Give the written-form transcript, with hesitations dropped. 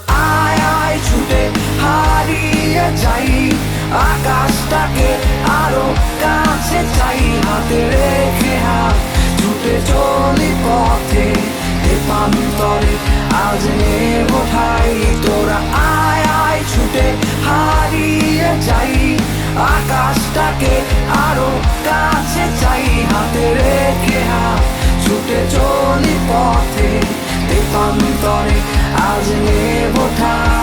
আয় আয় ছুটে হারিয়ে যাই, আকাশটাকে আরো কাছে চাই, হাতে রেখে হাত ছুটে চলি পথে তেপান্তরে আজ নেব ঠাই। তোরা আয় আয় ছুটে হারিয়ে যাই, আকাশটাকে আরো কাছে চাই, হাতে রেখে হাত ছুটে চলি পথে তেপান্তরে আজ নেব ঠাই।